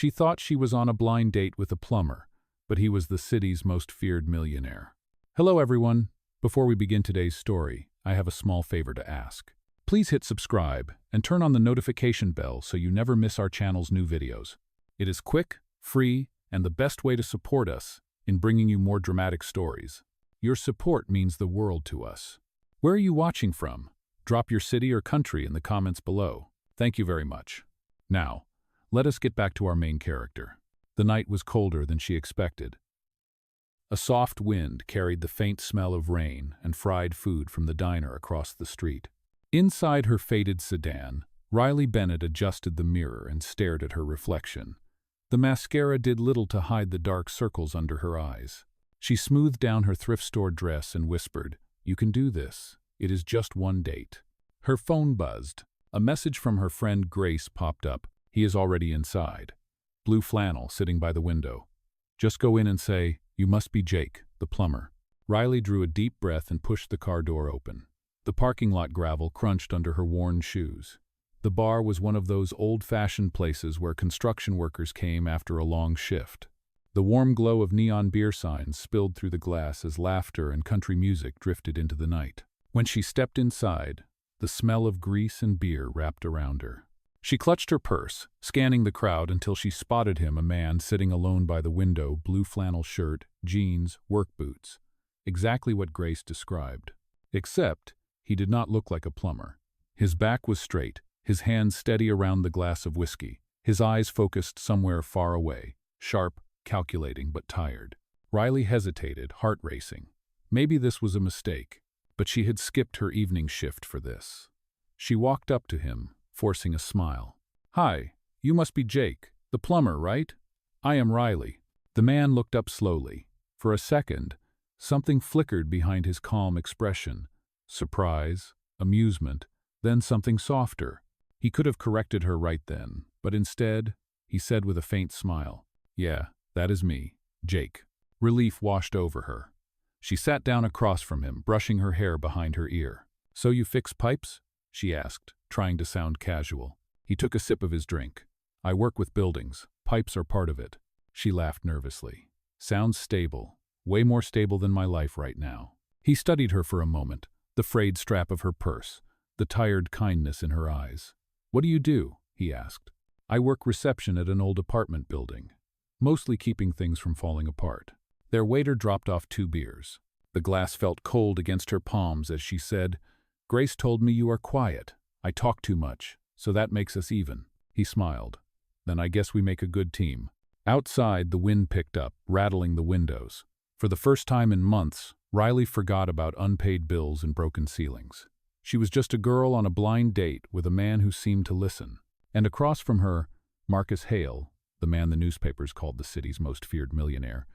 She thought she was on a blind date with a plumber, but he was the city's most feared millionaire. Hello everyone. Before we begin today's story, I have a small favor to ask. Please hit subscribe and turn on the notification bell so you never miss our channel's new videos. It is quick, free, and the best way to support us in bringing you more dramatic stories. Your support means the world to us. Where are you watching from? Drop your city or country in the comments below. Thank you very much. Now, let us get back to our main character. The night was colder than she expected. A soft wind carried the faint smell of rain and fried food from the diner across the street. Inside her faded sedan, Riley Bennett adjusted the mirror and stared at her reflection. The mascara did little to hide the dark circles under her eyes. She smoothed down her thrift store dress and whispered, "You can do this. It is just one date." Her phone buzzed. A message from her friend Grace popped up. "He is already inside." Blue flannel sitting by the window. "Just go in and say, 'You must be Jake, the plumber.'" Riley drew a deep breath and pushed the car door open. The parking lot gravel crunched under her worn shoes. The bar was one of those old-fashioned places where construction workers came after a long shift. The warm glow of neon beer signs spilled through the glass as laughter and country music drifted into the night. When she stepped inside, the smell of grease and beer wrapped around her. She clutched her purse, scanning the crowd until she spotted him, a man sitting alone by the window, blue flannel shirt, jeans, work boots. Exactly what Grace described. Except, he did not look like a plumber. His back was straight, his hands steady around the glass of whiskey, his eyes focused somewhere far away, sharp, calculating, but tired. Riley hesitated, heart racing. Maybe this was a mistake, but she had skipped her evening shift for this. She walked up to him, forcing a smile. "Hi, you must be Jake, the plumber, right? I am Riley." The man looked up slowly. For a second, something flickered behind his calm expression. Surprise, amusement, then something softer. He could have corrected her right then, but instead, he said with a faint smile, "Yeah, that is me, Jake." Relief washed over her. She sat down across from him, brushing her hair behind her ear. "So you fix pipes?" she asked, trying to sound casual. He took a sip of his drink. "I work with buildings. Pipes are part of it." She laughed nervously. "Sounds stable. Way more stable than my life right now." He studied her for a moment, the frayed strap of her purse, the tired kindness in her eyes. "What do you do?" he asked. "I work reception at an old apartment building, mostly keeping things from falling apart." Their waiter dropped off 2 beers. The glass felt cold against her palms as she said, "Grace told me you are quiet. I talk too much, so that makes us even." He smiled. "Then I guess we make a good team." Outside, the wind picked up, rattling the windows. For the first time in months, Riley forgot about unpaid bills and broken ceilings. She was just a girl on a blind date with a man who seemed to listen. And across from her, Marcus Hale, the man the newspapers called the city's most feared millionaire,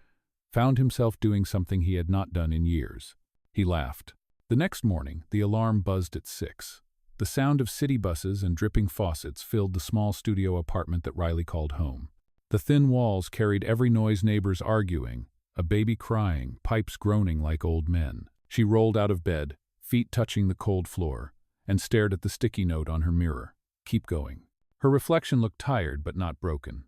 found himself doing something he had not done in years. He laughed. The next morning, the alarm buzzed at 6. The sound of city buses and dripping faucets filled the small studio apartment that Riley called home. The thin walls carried every noise: neighbors arguing, a baby crying, pipes groaning like old men. She rolled out of bed, feet touching the cold floor, and stared at the sticky note on her mirror. "Keep going." Her reflection looked tired but not broken.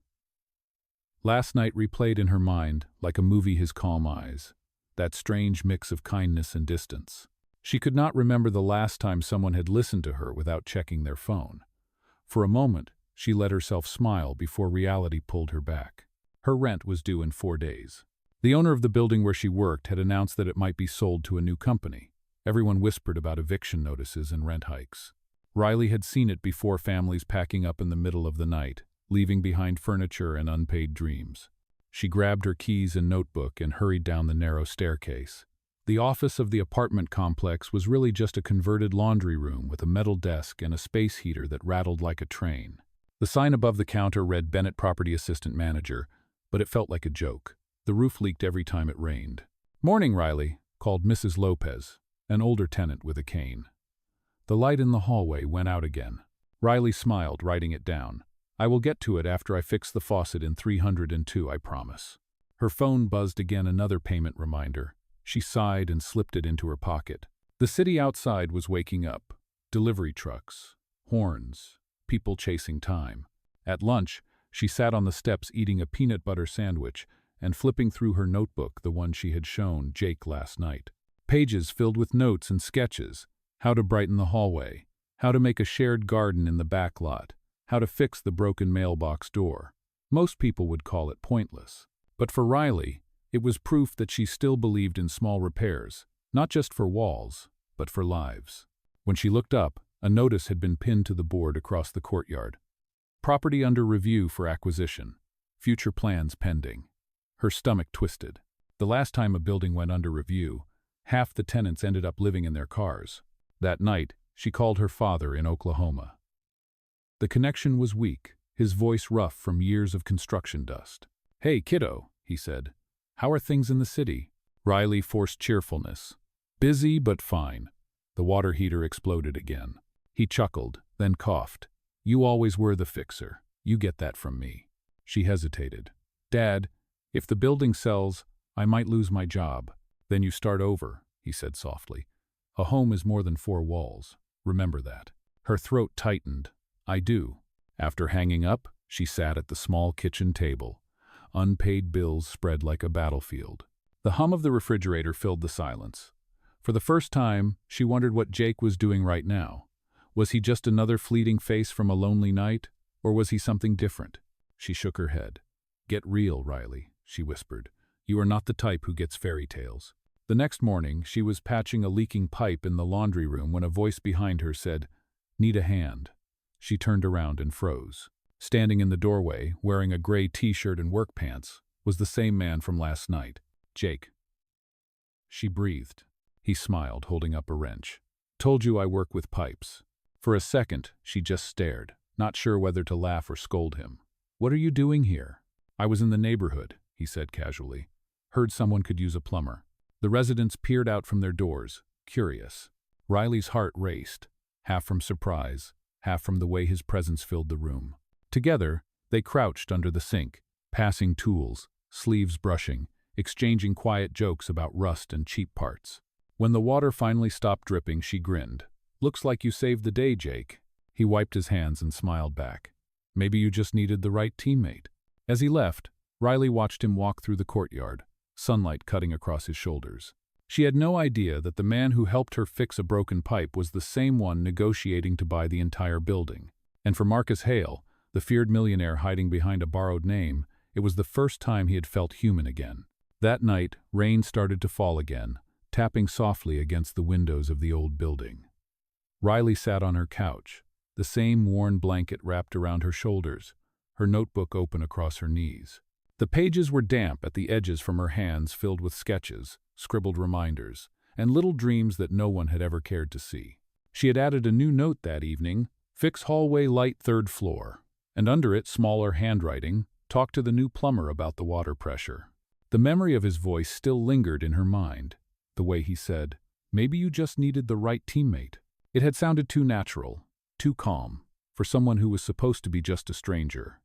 Last night replayed in her mind, like a movie, his calm eyes, that strange mix of kindness and distance. She could not remember the last time someone had listened to her without checking their phone. For a moment, she let herself smile before reality pulled her back. Her rent was due in 4 days. The owner of the building where she worked had announced that it might be sold to a new company. Everyone whispered about eviction notices and rent hikes. Riley had seen it before: families packing up in the middle of the night, leaving behind furniture and unpaid dreams. She grabbed her keys and notebook and hurried down the narrow staircase. The office of the apartment complex was really just a converted laundry room with a metal desk and a space heater that rattled like a train. The sign above the counter read Bennett Property Assistant Manager, but it felt like a joke. The roof leaked every time it rained. "Morning, Riley," called Mrs. Lopez, an older tenant with a cane. The light in the hallway went out again. Riley smiled, writing it down. "I will get to it after I fix the faucet in 302, I promise." Her phone buzzed again, another payment reminder. She sighed and slipped it into her pocket. The city outside was waking up. Delivery trucks, horns, people chasing time. At lunch, She sat on the steps eating a peanut butter sandwich and flipping through her notebook, the one she had shown Jake last night. Pages filled with notes and sketches: how to brighten the hallway, how to make a shared garden in the back lot, how to fix the broken mailbox door. Most people would call it pointless. But for Riley, it was proof that she still believed in small repairs, not just for walls, but for lives. When she looked up, a notice had been pinned to the board across the courtyard. Property under review for acquisition. Future plans pending. Her stomach twisted. The last time a building went under review, half the tenants ended up living in their cars. That night, she called her father in Oklahoma. The connection was weak, his voice rough from years of construction dust. "Hey, kiddo," he said. "How are things in the city?" Riley forced cheerfulness. "Busy, but fine." The water heater exploded again. He chuckled, then coughed. "You always were the fixer. You get that from me." She hesitated. "Dad, if the building sells, I might lose my job." "Then you start over," he said softly. "A home is more than four walls. Remember that." Her throat tightened. "I do." After hanging up, she sat at the small kitchen table. Unpaid bills spread like a battlefield. The hum of the refrigerator filled the silence. For the first time, she wondered what Jake was doing right now. Was he just another fleeting face from a lonely night, or was he something different? She shook her head. "Get real, Riley," she whispered. "You are not the type who gets fairy tales." The next morning, she was patching a leaking pipe in the laundry room when a voice behind her said, "Need a hand." She turned around and froze. Standing in the doorway, wearing a gray t-shirt and work pants, was the same man from last night, Jake. She breathed. He smiled, holding up a wrench. "Told you I work with pipes." For a second, she just stared, not sure whether to laugh or scold him. "What are you doing here?" "I was in the neighborhood," he said casually. "Heard someone could use a plumber." The residents peered out from their doors, curious. Riley's heart raced, half from surprise, half from the way his presence filled the room. Together, they crouched under the sink, passing tools, sleeves brushing, exchanging quiet jokes about rust and cheap parts. When the water finally stopped dripping, she grinned. "Looks like you saved the day, Jake." He wiped his hands and smiled back. "Maybe you just needed the right teammate." As he left, Riley watched him walk through the courtyard, sunlight cutting across his shoulders. She had no idea that the man who helped her fix a broken pipe was the same one negotiating to buy the entire building. And for Marcus Hale, the feared millionaire hiding behind a borrowed name, it was the first time he had felt human again. That night, rain started to fall again, tapping softly against the windows of the old building. Riley sat on her couch, the same worn blanket wrapped around her shoulders, her notebook open across her knees. The pages were damp at the edges from her hands, filled with sketches, scribbled reminders, and little dreams that no one had ever cared to see. She had added a new note that evening: "Fix hallway light, third floor." And under it, smaller handwriting, "Talk to the new plumber about the water pressure." The memory of his voice still lingered in her mind. The way he said, "Maybe you just needed the right teammate." It had sounded too natural, too calm, for someone who was supposed to be just a stranger.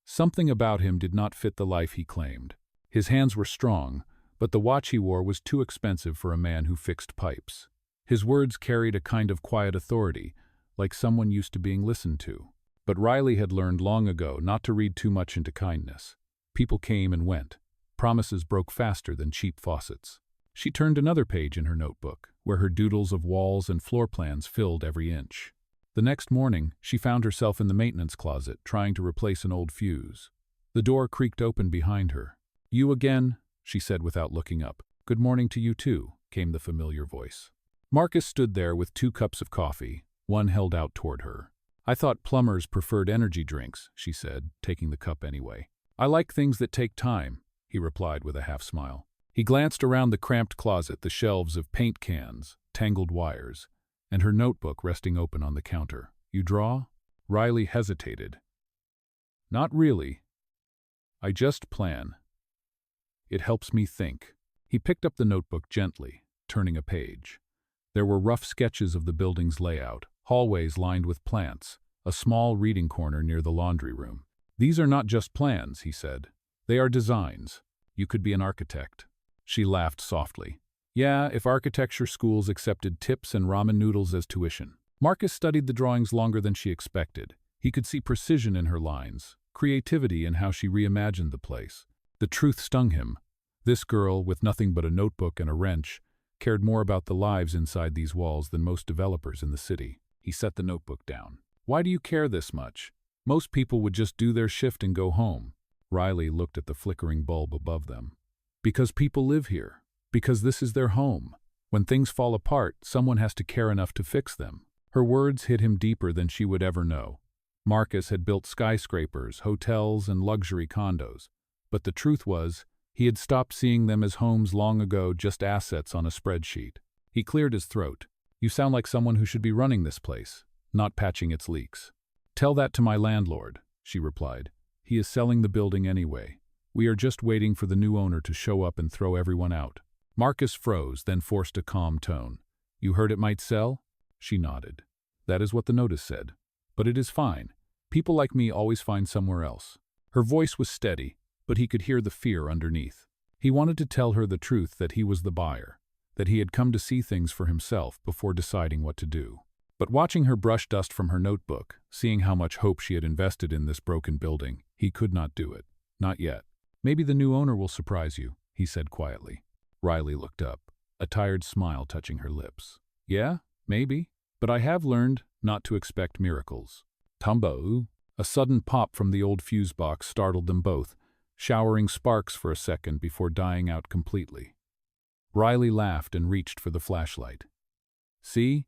Something about him did not fit the life he claimed. His hands were strong, but the watch he wore was too expensive for a man who fixed pipes. His words carried a kind of quiet authority, like someone used to being listened to. But Riley had learned long ago not to read too much into kindness. People came and went. Promises broke faster than cheap faucets. She turned another page in her notebook, where her doodles of walls and floor plans filled every inch. The next morning, she found herself in the maintenance closet, trying to replace an old fuse. The door creaked open behind her. "You again?" she said without looking up. "Good morning to you too," came the familiar voice. Marcus stood there with 2 cups of coffee, one held out toward her. "I thought plumbers preferred energy drinks," she said, taking the cup anyway. "I like things that take time," he replied with a half-smile. He glanced around the cramped closet, the shelves of paint cans, tangled wires, and her notebook resting open on the counter. "You draw?" Riley hesitated. "Not really. I just plan. It helps me think." He picked up the notebook gently, turning a page. There were rough sketches of the building's layout, hallways lined with plants, a small reading corner near the laundry room. "These are not just plans," he said. "They are designs. You could be an architect." She laughed softly. "Yeah, if architecture schools accepted tips and ramen noodles as tuition." Marcus studied the drawings longer than she expected. He could see precision in her lines, creativity in how she reimagined the place. The truth stung him. This girl, with nothing but a notebook and a wrench, cared more about the lives inside these walls than most developers in the city. He set the notebook down. "Why do you care this much? Most people would just do their shift and go home." Riley looked at the flickering bulb above them. "Because people live here. Because this is their home. When things fall apart, someone has to care enough to fix them." Her words hit him deeper than she would ever know. Marcus had built skyscrapers, hotels, and luxury condos. But the truth was, he had stopped seeing them as homes long ago, just assets on a spreadsheet. He cleared his throat. "You sound like someone who should be running this place, not patching its leaks." "Tell that to my landlord," she replied. "He is selling the building anyway. We are just waiting for the new owner to show up and throw everyone out." Marcus froze, then forced a calm tone. "You heard it might sell?" She nodded. "That is what the notice said. But it is fine. People like me always find somewhere else." Her voice was steady, but he could hear the fear underneath. He wanted to tell her the truth, that he was the buyer, that he had come to see things for himself before deciding what to do. But watching her brush dust from her notebook, seeing how much hope she had invested in this broken building, he could not do it. "Not yet. Maybe the new owner will surprise you," he said quietly. Riley looked up, a tired smile touching her lips. "Yeah, maybe. But I have learned not to expect miracles." Tumbo! A sudden pop from the old fuse box startled them both, showering sparks for a second before dying out completely. Riley laughed and reached for the flashlight. "See?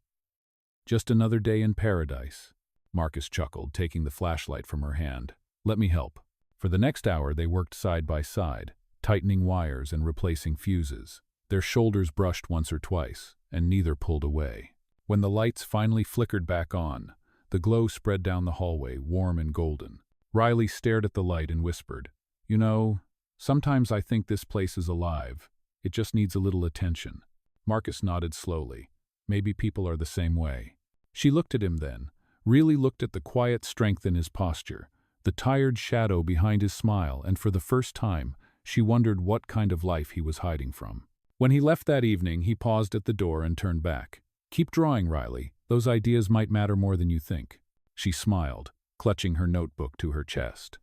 Just another day in paradise." Marcus chuckled, taking the flashlight from her hand. "Let me help." For the next hour they worked side by side, tightening wires and replacing fuses. Their shoulders brushed once or twice, and neither pulled away. When the lights finally flickered back on, the glow spread down the hallway, warm and golden. Riley stared at the light and whispered, "You know, sometimes I think this place is alive. It just needs a little attention." Marcus nodded slowly. "Maybe people are the same way." She looked at him then, really looked at the quiet strength in his posture, the tired shadow behind his smile, and for the first time, she wondered what kind of life he was hiding from. When he left that evening, he paused at the door and turned back. "Keep drawing, Riley. Those ideas might matter more than you think." She smiled, clutching her notebook to her chest.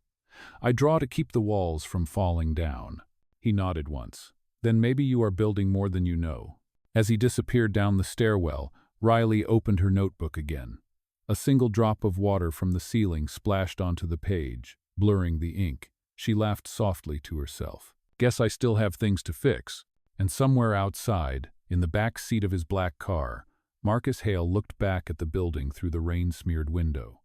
"I draw to keep the walls from falling down." He nodded once. "Then maybe you are building more than you know." As he disappeared down the stairwell, Riley opened her notebook again. A single drop of water from the ceiling splashed onto the page, blurring the ink. She laughed softly to herself. "Guess I still have things to fix." And somewhere outside, in the back seat of his black car, Marcus Hale looked back at the building through the rain-smeared window.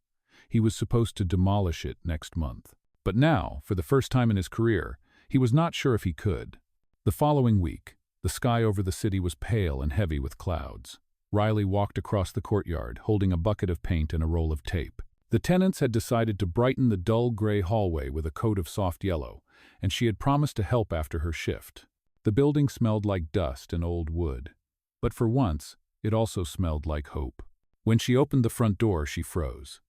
He was supposed to demolish it next month. But now, for the first time in his career, he was not sure if he could. The following week, the sky over the city was pale and heavy with clouds. Riley walked across the courtyard, holding a bucket of paint and a roll of tape. The tenants had decided to brighten the dull gray hallway with a coat of soft yellow, and she had promised to help after her shift. The building smelled like dust and old wood. But for once, it also smelled like hope. When she opened the front door, she froze.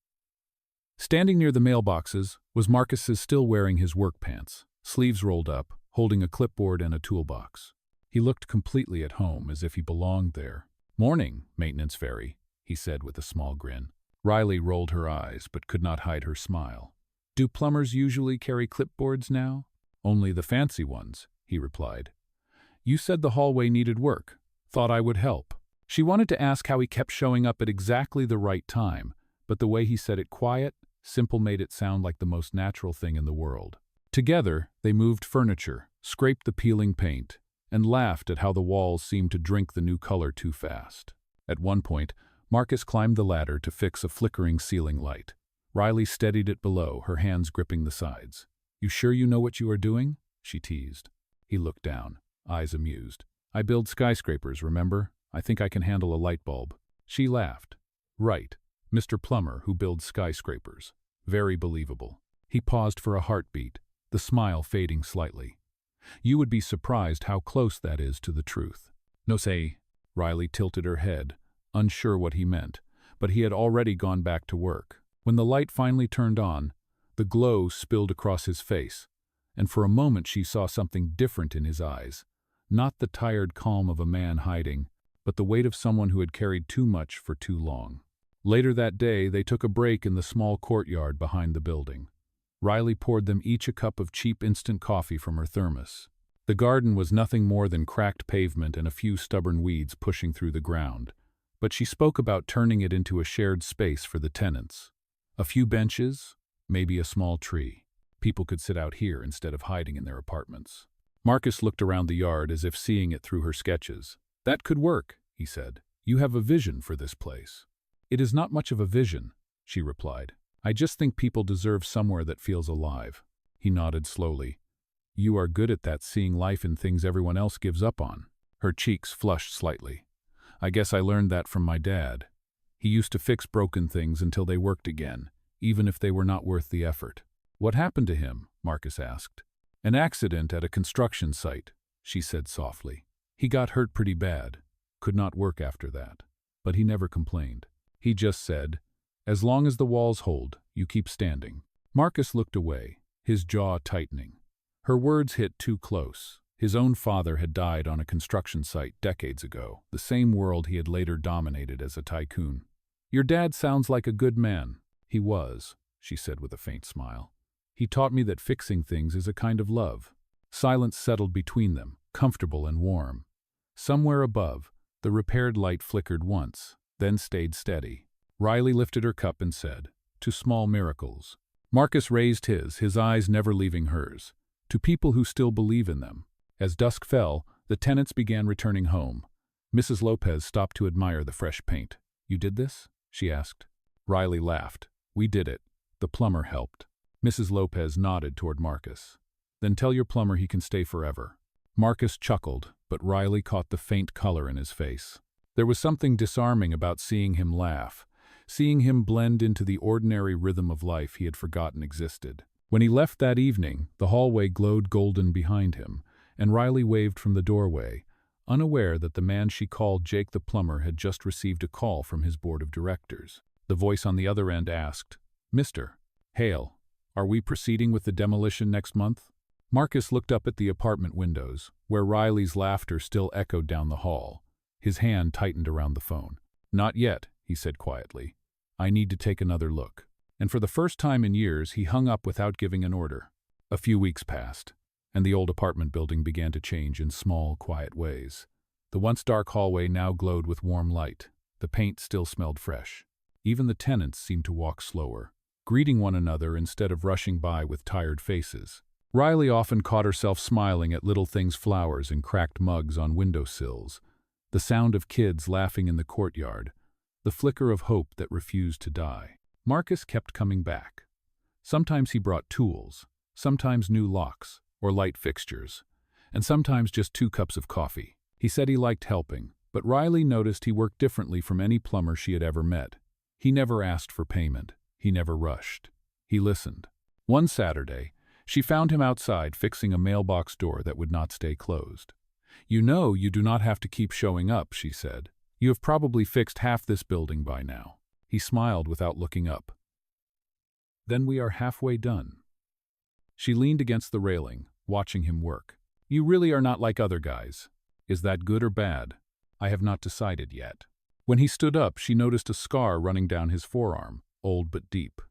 Standing near the mailboxes was Marcus's, still wearing his work pants, sleeves rolled up, holding a clipboard and a toolbox. He looked completely at home, as if he belonged there. "Morning, maintenance fairy," he said with a small grin. Riley rolled her eyes, but could not hide her smile. "Do plumbers usually carry clipboards now?" "Only the fancy ones," he replied. "You said the hallway needed work. Thought I would help." She wanted to ask how he kept showing up at exactly the right time, but the way he said it, quiet, simple, made it sound like the most natural thing in the world. Together, they moved furniture, scraped the peeling paint, and laughed at how the walls seemed to drink the new color too fast. At one point, Marcus climbed the ladder to fix a flickering ceiling light. Riley steadied it below, her hands gripping the sides. "You sure you know what you are doing?" she teased. He looked down, eyes amused. "I build skyscrapers, remember? I think I can handle a light bulb." She laughed. "Right, Mr. Plumber who builds skyscrapers. Very believable." He paused for a heartbeat, the smile fading slightly. "You would be surprised how close that is to the truth." "No say." Riley tilted her head, unsure what he meant, but he had already gone back to work. When the light finally turned on, the glow spilled across his face, and for a moment she saw something different in his eyes. Not the tired calm of a man hiding, but the weight of someone who had carried too much for too long. Later that day, they took a break in the small courtyard behind the building. Riley poured them each a cup of cheap instant coffee from her thermos. The garden was nothing more than cracked pavement and a few stubborn weeds pushing through the ground, but she spoke about turning it into a shared space for the tenants. A few benches, maybe a small tree. People could sit out here instead of hiding in their apartments. Marcus looked around the yard as if seeing it through her sketches. "That could work," he said. "You have a vision for this place." "It is not much of a vision," she replied. "I just think people deserve somewhere that feels alive." He nodded slowly. "You are good at that, seeing life in things everyone else gives up on." Her cheeks flushed slightly. "I guess I learned that from my dad. He used to fix broken things until they worked again, even if they were not worth the effort." "What happened to him?" Marcus asked. "An accident at a construction site," she said softly. "He got hurt pretty bad. Could not work after that. But he never complained. He just said, 'As long as the walls hold, you keep standing.'" Marcus looked away, his jaw tightening. Her words hit too close. His own father had died on a construction site decades ago, the same world he had later dominated as a tycoon. "Your dad sounds like a good man." "He was," she said with a faint smile. "He taught me that fixing things is a kind of love." Silence settled between them, comfortable and warm. Somewhere above, the repaired light flickered once, then stayed steady. Riley lifted her cup and said, "To small miracles." Marcus raised his eyes never leaving hers. "To people who still believe in them." As dusk fell, the tenants began returning home. Mrs. Lopez stopped to admire the fresh paint. "You did this?" she asked. Riley laughed. "We did it. The plumber helped." Mrs. Lopez nodded toward Marcus. "Then tell your plumber he can stay forever." Marcus chuckled, but Riley caught the faint color in his face. There was something disarming about seeing him laugh, seeing him blend into the ordinary rhythm of life he had forgotten existed. When he left that evening, the hallway glowed golden behind him, and Riley waved from the doorway, unaware that the man she called Jake the plumber had just received a call from his board of directors. The voice on the other end asked, "Mr. Hale, are we proceeding with the demolition next month?" Marcus looked up at the apartment windows, where Riley's laughter still echoed down the hall. His hand tightened around the phone. "Not yet," he said quietly. "I need to take another look." And for the first time in years, he hung up without giving an order. A few weeks passed, and the old apartment building began to change in small, quiet ways. The once dark hallway now glowed with warm light. The paint still smelled fresh. Even the tenants seemed to walk slower, greeting one another instead of rushing by with tired faces. Riley often caught herself smiling at little things, flowers and cracked mugs on windowsills, the sound of kids laughing in the courtyard, the flicker of hope that refused to die. Marcus kept coming back. Sometimes he brought tools, sometimes new locks or light fixtures, and sometimes just 2 cups of coffee. He said he liked helping, but Riley noticed he worked differently from any plumber she had ever met. He never asked for payment. He never rushed. He listened. One Saturday, she found him outside fixing a mailbox door that would not stay closed. "You know you do not have to keep showing up," she said. "You have probably fixed half this building by now." He smiled without looking up. "Then we are halfway done." She leaned against the railing, watching him work. "You really are not like other guys. Is that good or bad?" "I have not decided yet." When he stood up, she noticed a scar running down his forearm, old but deep.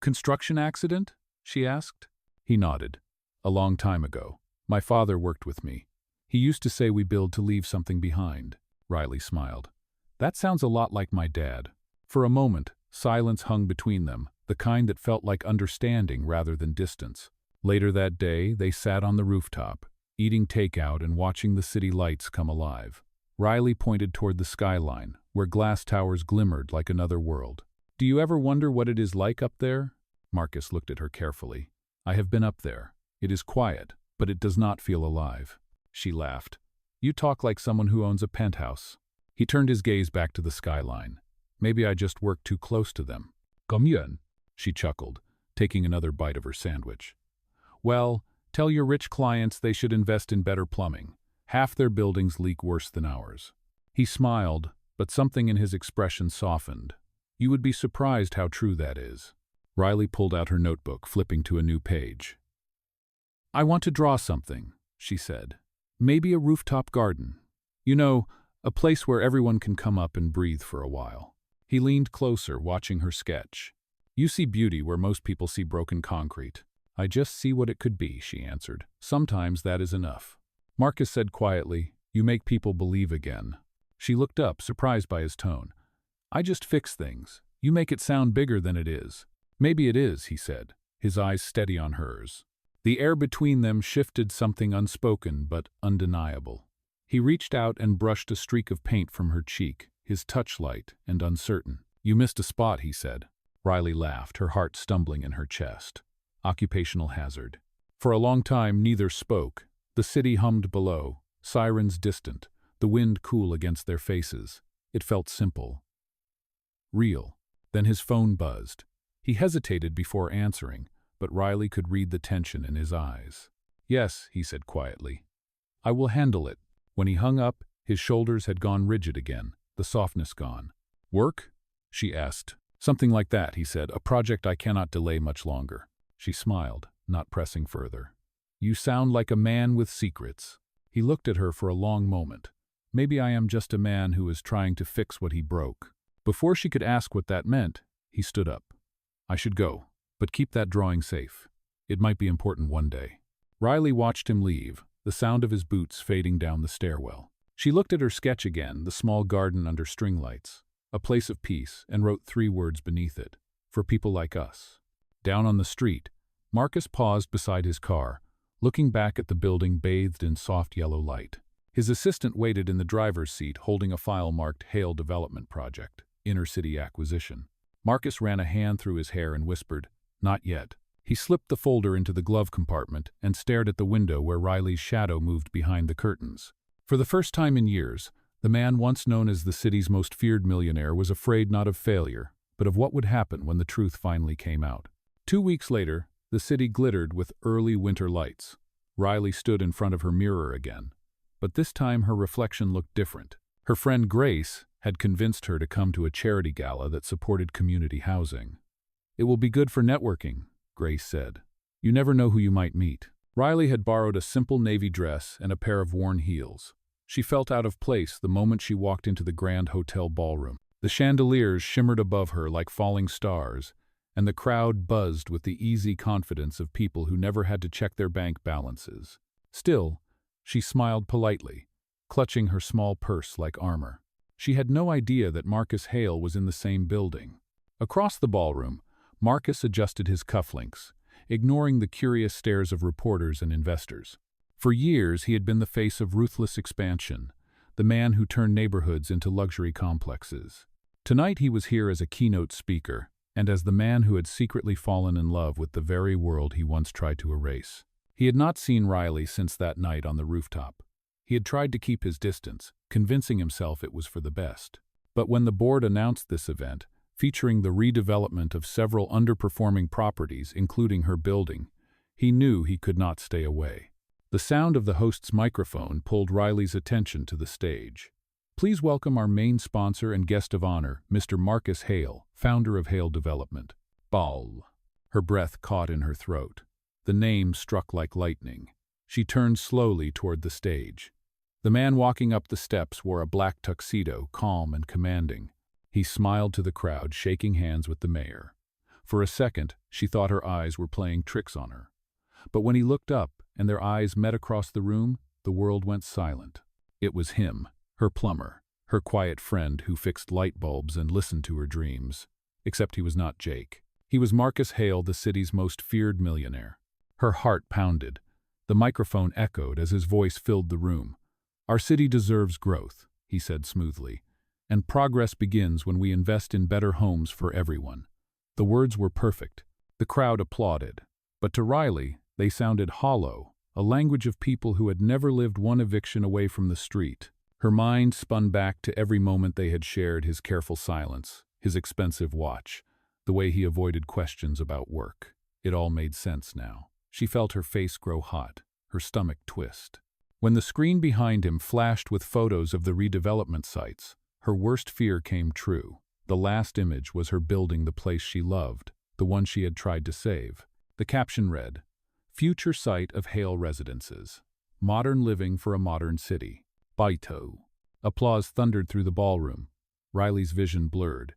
"Construction accident?" she asked. He nodded. "A long time ago. My father worked with me. He used to say we build to leave something behind." Riley smiled. "That sounds a lot like my dad." For a moment, silence hung between them, the kind that felt like understanding rather than distance. Later that day, they sat on the rooftop, eating takeout and watching the city lights come alive. Riley pointed toward the skyline, where glass towers glimmered like another world. "Do you ever wonder what it is like up there?" Marcus looked at her carefully. "I have been up there. It is quiet, but it does not feel alive." She laughed. "You talk like someone who owns a penthouse." He turned his gaze back to the skyline. "Maybe I just work too close to them." "Commune," she chuckled, taking another bite of her sandwich. "Well, tell your rich clients they should invest in better plumbing. Half their buildings leak worse than ours." He smiled, but something in his expression softened. "You would be surprised how true that is." Riley pulled out her notebook, flipping to a new page. "I want to draw something," she said. "Maybe a rooftop garden. You know, a place where everyone can come up and breathe for a while." He leaned closer, watching her sketch. You see beauty where most people see broken concrete. I just see what it could be, she answered. Sometimes that is enough. Marcus said quietly, you make people believe again. She looked up, surprised by his tone. I just fix things. You make it sound bigger than it is. Maybe it is, he said, his eyes steady on hers. The air between them shifted, something unspoken but undeniable. He reached out and brushed a streak of paint from her cheek, his touch light and uncertain. You missed a spot, he said. Riley laughed, her heart stumbling in her chest. Occupational hazard. For a long time neither spoke. The city hummed below, sirens distant, the wind cool against their faces. It felt simple. Real. Then his phone buzzed. He hesitated before answering, but Riley could read the tension in his eyes. Yes, he said quietly. I will handle it. When he hung up, his shoulders had gone rigid again, the softness gone. Work? She asked. Something like that, he said, a project I cannot delay much longer. She smiled, not pressing further. You sound like a man with secrets. He looked at her for a long moment. Maybe I am just a man who is trying to fix what he broke. Before she could ask what that meant, he stood up. I should go, but keep that drawing safe. It might be important one day. Riley watched him leave, the sound of his boots fading down the stairwell. She looked at her sketch again, the small garden under string lights, a place of peace, and wrote 3 words beneath it, for people like us. Down on the street, Marcus paused beside his car, looking back at the building bathed in soft yellow light. His assistant waited in the driver's seat holding a file marked Hale Development Project, Inner City Acquisition. Marcus ran a hand through his hair and whispered, Not yet. He slipped the folder into the glove compartment and stared at the window where Riley's shadow moved behind the curtains. For the first time in years, the man once known as the city's most feared millionaire was afraid not of failure, but of what would happen when the truth finally came out. 2 weeks later, the city glittered with early winter lights. Riley stood in front of her mirror again, but this time her reflection looked different. Her friend Grace had convinced her to come to a charity gala that supported community housing. It will be good for networking, Grace said. You never know who you might meet. Riley had borrowed a simple navy dress and a pair of worn heels. She felt out of place the moment she walked into the grand hotel ballroom. The chandeliers shimmered above her like falling stars, and the crowd buzzed with the easy confidence of people who never had to check their bank balances. Still, she smiled politely, clutching her small purse like armor. She had no idea that Marcus Hale was in the same building. Across the ballroom, Marcus adjusted his cufflinks, ignoring the curious stares of reporters and investors. For years, he had been the face of ruthless expansion, the man who turned neighborhoods into luxury complexes. Tonight he was here as a keynote speaker, and as the man who had secretly fallen in love with the very world he once tried to erase. He had not seen Riley since that night on the rooftop. He had tried to keep his distance, convincing himself it was for the best. But when the board announced this event, featuring the redevelopment of several underperforming properties, including her building, he knew he could not stay away. The sound of the host's microphone pulled Riley's attention to the stage. Please welcome our main sponsor and guest of honor, Mr. Marcus Hale, founder of Hale Development. Ball. Her breath caught in her throat. The name struck like lightning. She turned slowly toward the stage. The man walking up the steps wore a black tuxedo, calm and commanding. He smiled to the crowd, shaking hands with the mayor. For a second, she thought her eyes were playing tricks on her. But when he looked up and their eyes met across the room, the world went silent. It was him, her plumber, her quiet friend who fixed light bulbs and listened to her dreams. Except he was not Jake. He was Marcus Hale, the city's most feared millionaire. Her heart pounded. The microphone echoed as his voice filled the room. Our city deserves growth, he said smoothly, and progress begins when we invest in better homes for everyone. The words were perfect. The crowd applauded. But to Riley, they sounded hollow, a language of people who had never lived one eviction away from the street. Her mind spun back to every moment they had shared, his careful silence, his expensive watch, the way he avoided questions about work. It all made sense now. She felt her face grow hot, her stomach twist. When the screen behind him flashed with photos of the redevelopment sites, her worst fear came true. The last image was her building the place she loved, the one she had tried to save. The caption read, Future Site of Hale Residences. Modern Living for a Modern City. Baito. Applause thundered through the ballroom. Riley's vision blurred.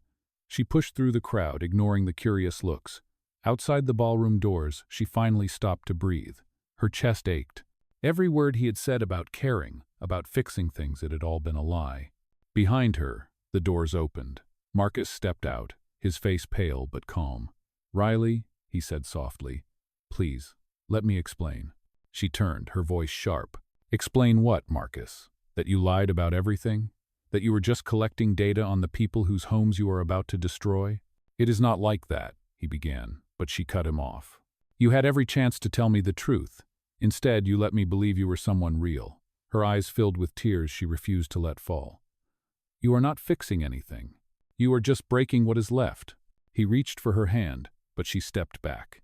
She pushed through the crowd, ignoring the curious looks. Outside the ballroom doors, she finally stopped to breathe. Her chest ached. Every word he had said about caring, about fixing things, it had all been a lie. Behind her, the doors opened. Marcus stepped out, his face pale but calm. "Riley," he said softly, "please, let me explain." She turned, her voice sharp. "Explain what, Marcus? That you lied about everything? That you were just collecting data on the people whose homes you are about to destroy?" "It is not like that," he began, but she cut him off. "You had every chance to tell me the truth. Instead, you let me believe you were someone real." Her eyes filled with tears she refused to let fall. "You are not fixing anything. You are just breaking what is left." He reached for her hand, but she stepped back.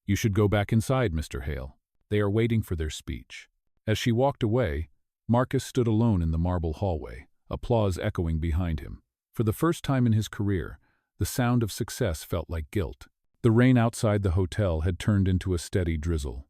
"You should go back inside, Mr. Hale. They are waiting for their speech." As she walked away, Marcus stood alone in the marble hallway, applause echoing behind him. For the first time in his career, the sound of success felt like guilt. The rain outside the hotel had turned into a steady drizzle.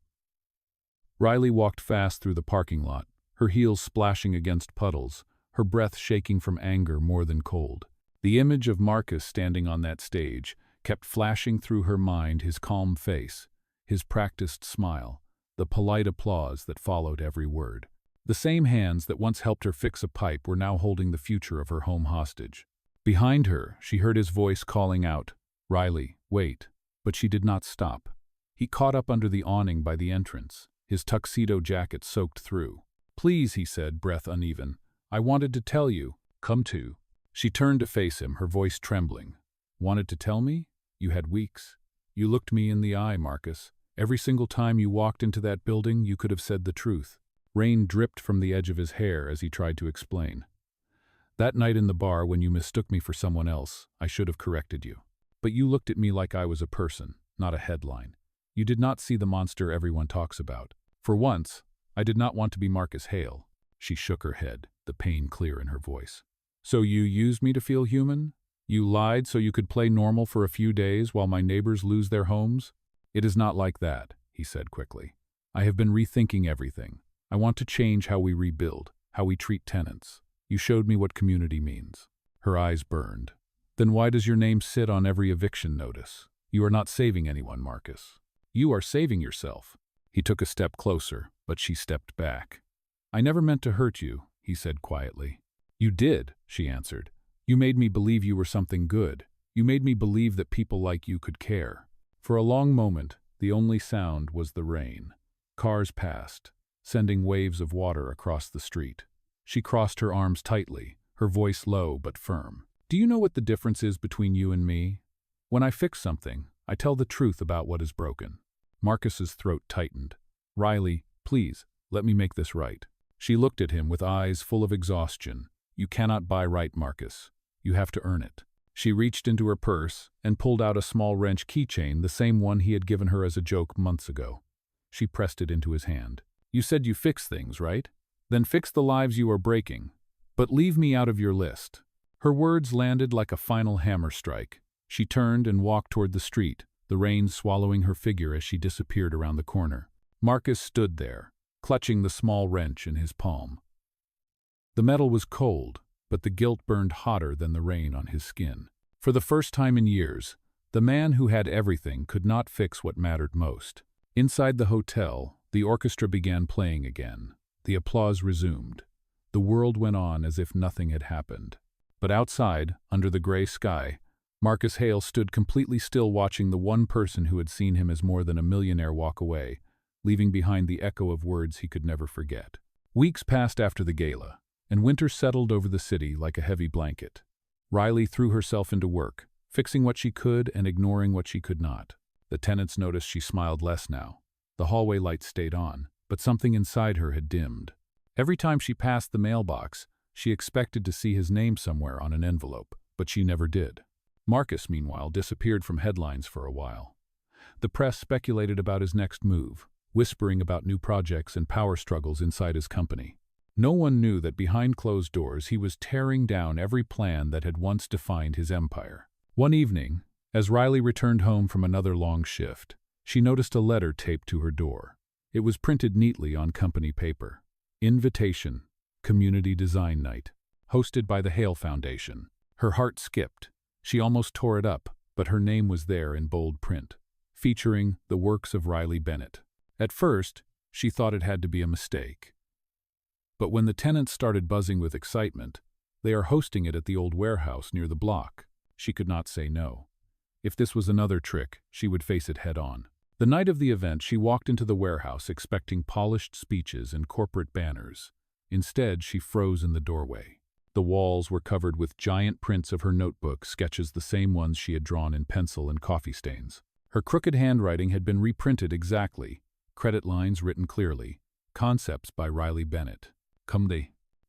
Riley walked fast through the parking lot, her heels splashing against puddles, her breath shaking from anger more than cold. The image of Marcus standing on that stage kept flashing through her mind, his calm face, his practiced smile, the polite applause that followed every word. The same hands that once helped her fix a pipe were now holding the future of her home hostage. Behind her, she heard his voice calling out, "Riley, wait." But she did not stop. He caught up under the awning by the entrance, his tuxedo jacket soaked through. "Please," he said, breath uneven. "I wanted to tell you." "Come to." She turned to face him, her voice trembling. "Wanted to tell me? You had weeks. You looked me in the eye, Marcus. Every single time you walked into that building, you could have said the truth." Rain dripped from the edge of his hair as he tried to explain. "That night in the bar when you mistook me for someone else, I should have corrected you. But you looked at me like I was a person, not a headline. You did not see the monster everyone talks about. For once, I did not want to be Marcus Hale." She shook her head, the pain clear in her voice. "So you used me to feel human? You lied so you could play normal for a few days while my neighbors lose their homes?" "It is not like that," he said quickly. "I have been rethinking everything. I want to change how we rebuild, how we treat tenants. You showed me what community means." Her eyes burned. "Then why does your name sit on every eviction notice? You are not saving anyone, Marcus. You are saving yourself." He took a step closer, but she stepped back. "I never meant to hurt you," he said quietly. "You did," she answered. "You made me believe you were something good. You made me believe that people like you could care." For a long moment, the only sound was the rain. Cars passed, sending waves of water across the street. She crossed her arms tightly, her voice low but firm. "Do you know what the difference is between you and me? When I fix something, I tell the truth about what is broken." Marcus's throat tightened. "Riley, please, let me make this right." She looked at him with eyes full of exhaustion. "You cannot buy right, Marcus. You have to earn it." She reached into her purse and pulled out a small wrench keychain, the same one he had given her as a joke months ago. She pressed it into his hand. "You said you fix things, right? Then fix the lives you are breaking. But leave me out of your list." Her words landed like a final hammer strike. She turned and walked toward the street, the rain swallowing her figure as she disappeared around the corner. Marcus stood there, clutching the small wrench in his palm. The metal was cold, but the guilt burned hotter than the rain on his skin. For the first time in years, the man who had everything could not fix what mattered most. Inside the hotel, the orchestra began playing again. The applause resumed. The world went on as if nothing had happened. But outside, under the gray sky, Marcus Hale stood completely still, watching the one person who had seen him as more than a millionaire walk away, leaving behind the echo of words he could never forget. Weeks passed after the gala, and winter settled over the city like a heavy blanket. Riley threw herself into work, fixing what she could and ignoring what she could not. The tenants noticed she smiled less now. The hallway lights stayed on, but something inside her had dimmed. Every time she passed the mailbox, she expected to see his name somewhere on an envelope, but she never did. Marcus, meanwhile, disappeared from headlines for a while. The press speculated about his next move, whispering about new projects and power struggles inside his company. No one knew that behind closed doors he was tearing down every plan that had once defined his empire. One evening, as Riley returned home from another long shift, she noticed a letter taped to her door. It was printed neatly on company paper. Invitation, Community Design Night, hosted by the Hale Foundation. Her heart skipped. She almost tore it up, but her name was there in bold print, featuring the works of Riley Bennett. At first, she thought it had to be a mistake. But when the tenants started buzzing with excitement, they are hosting it at the old warehouse near the block, she could not say no. If this was another trick, she would face it head-on. The night of the event, she walked into the warehouse expecting polished speeches and corporate banners. Instead, she froze in the doorway. The walls were covered with giant prints of her notebook, sketches the same ones she had drawn in pencil and coffee stains. Her crooked handwriting had been reprinted exactly, credit lines written clearly, concepts by Riley Bennett.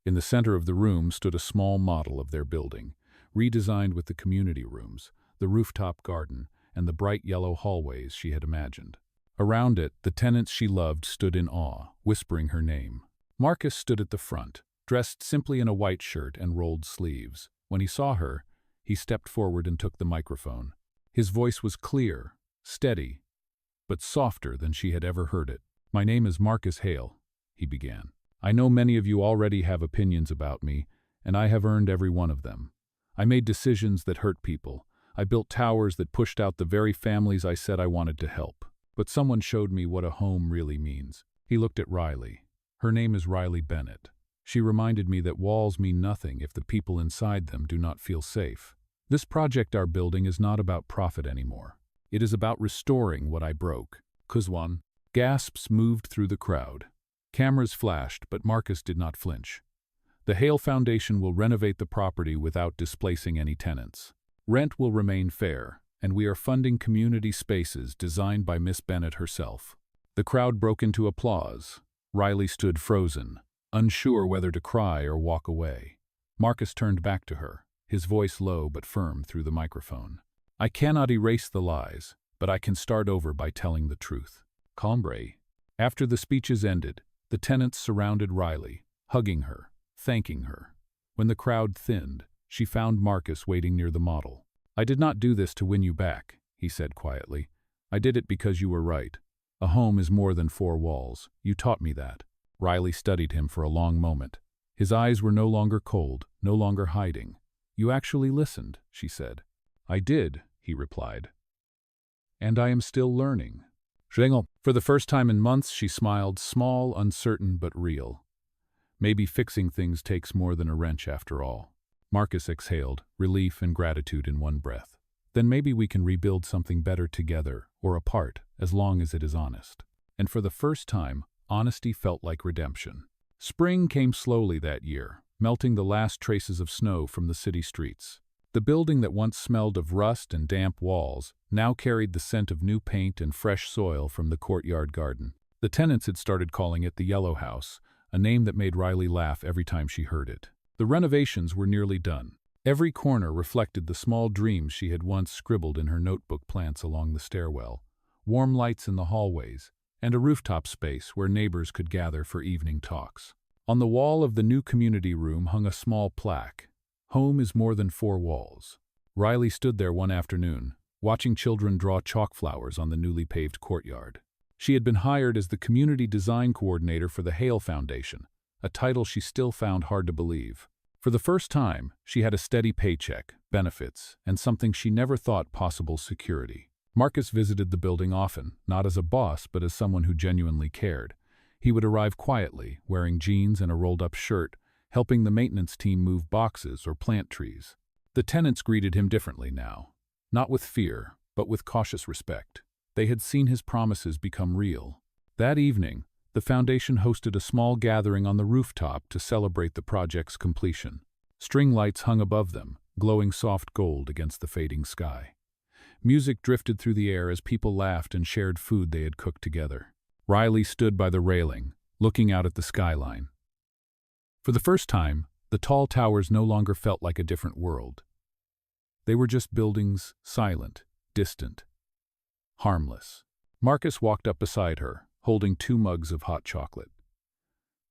In the center of the room stood a small model of their building, redesigned with the community rooms, the rooftop garden, and the bright yellow hallways she had imagined. Around it, the tenants she loved stood in awe, whispering her name. Marcus stood at the front, dressed simply in a white shirt and rolled sleeves. When he saw her, he stepped forward and took the microphone. His voice was clear, steady, but softer than she had ever heard it. "My name is Marcus Hale," he began. "I know many of you already have opinions about me, and I have earned every one of them. I made decisions that hurt people. I built towers that pushed out the very families I said I wanted to help. But someone showed me what a home really means." He looked at Riley. "Her name is Riley Bennett. She reminded me that walls mean nothing if the people inside them do not feel safe. This project our building is not about profit anymore. It is about restoring what I broke." Kuzwan. Gasps moved through the crowd. Cameras flashed, but Marcus did not flinch. "The Hale Foundation will renovate the property without displacing any tenants. Rent will remain fair, and we are funding community spaces designed by Miss Bennett herself." The crowd broke into applause. Riley stood frozen, unsure whether to cry or walk away. Marcus turned back to her, his voice low but firm through the microphone. "I cannot erase the lies, but I can start over by telling the truth." Combre. After the speeches ended, the tenants surrounded Riley, hugging her, thanking her. When the crowd thinned, she found Marcus waiting near the model. "I did not do this to win you back," he said quietly. "I did it because you were right. A home is more than four walls. You taught me that." Riley studied him for a long moment. His eyes were no longer cold, no longer hiding. "You actually listened," she said. "I did," he replied. "And I am still learning." For the first time in months, she smiled, small, uncertain, but real. Maybe fixing things takes more than a wrench after all. Marcus exhaled, relief and gratitude in one breath. "Then maybe we can rebuild something better together, or apart, as long as it is honest." And for the first time, honesty felt like redemption. Spring came slowly that year, melting the last traces of snow from the city streets. The building that once smelled of rust and damp walls now carried the scent of new paint and fresh soil from the courtyard garden. The tenants had started calling it the Yellow House, a name that made Riley laugh every time she heard it. The renovations were nearly done. Every corner reflected the small dreams she had once scribbled in her notebook, plants along the stairwell, warm lights in the hallways, and a rooftop space where neighbors could gather for evening talks. On the wall of the new community room hung a small plaque. "Home is more than four walls." Riley stood there one afternoon, watching children draw chalk flowers on the newly paved courtyard. She had been hired as the community design coordinator for the Hale Foundation, a title she still found hard to believe. For the first time, she had a steady paycheck, benefits, and something she never thought possible: security. Marcus visited the building often, not as a boss but as someone who genuinely cared. He would arrive quietly, wearing jeans and a rolled-up shirt, helping the maintenance team move boxes or plant trees. The tenants greeted him differently now, not with fear, but with cautious respect. They had seen his promises become real. That evening, the foundation hosted a small gathering on the rooftop to celebrate the project's completion. String lights hung above them, glowing soft gold against the fading sky. Music drifted through the air as people laughed and shared food they had cooked together. Riley stood by the railing, looking out at the skyline. For the first time, the tall towers no longer felt like a different world. They were just buildings, silent, distant, harmless. Marcus walked up beside her, holding 2 mugs of hot chocolate.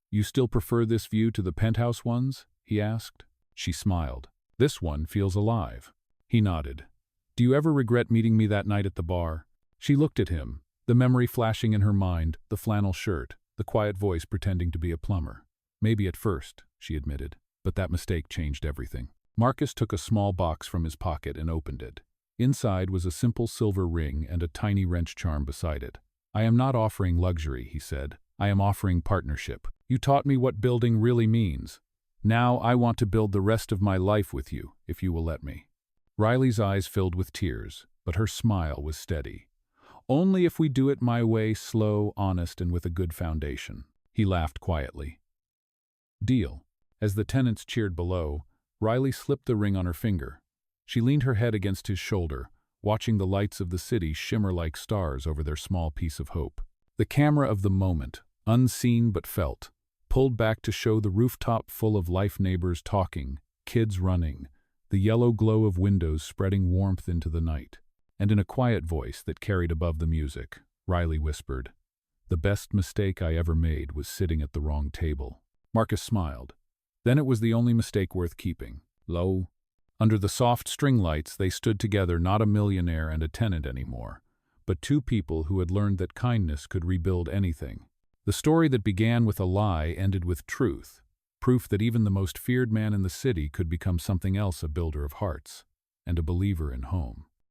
"You still prefer this view to the penthouse ones?" he asked. She smiled. "This one feels alive." He nodded. "Do you ever regret meeting me that night at the bar?" She looked at him, the memory flashing in her mind, the flannel shirt, the quiet voice pretending to be a plumber. "Maybe at first," she admitted, "but that mistake changed everything." Marcus took a small box from his pocket and opened it. Inside was a simple silver ring and a tiny wrench charm beside it. "I am not offering luxury," he said. "I am offering partnership. You taught me what building really means. Now I want to build the rest of my life with you, if you will let me." Riley's eyes filled with tears, but her smile was steady. "Only if we do it my way, slow, honest, and with a good foundation." He laughed quietly. "Deal." As the tenants cheered below, Riley slipped the ring on her finger. She leaned her head against his shoulder, watching the lights of the city shimmer like stars over their small piece of hope. The camera of the moment, unseen but felt, pulled back to show the rooftop full of life, neighbors talking, kids running, the yellow glow of windows spreading warmth into the night. And in a quiet voice that carried above the music, Riley whispered, "The best mistake I ever made was sitting at the wrong table." Marcus smiled. Then it was the only mistake worth keeping. Lo, under the soft string lights they stood together, not a millionaire and a tenant anymore, but two people who had learned that kindness could rebuild anything. The story that began with a lie ended with truth, proof that even the most feared man in the city could become something else, a builder of hearts and a believer in home.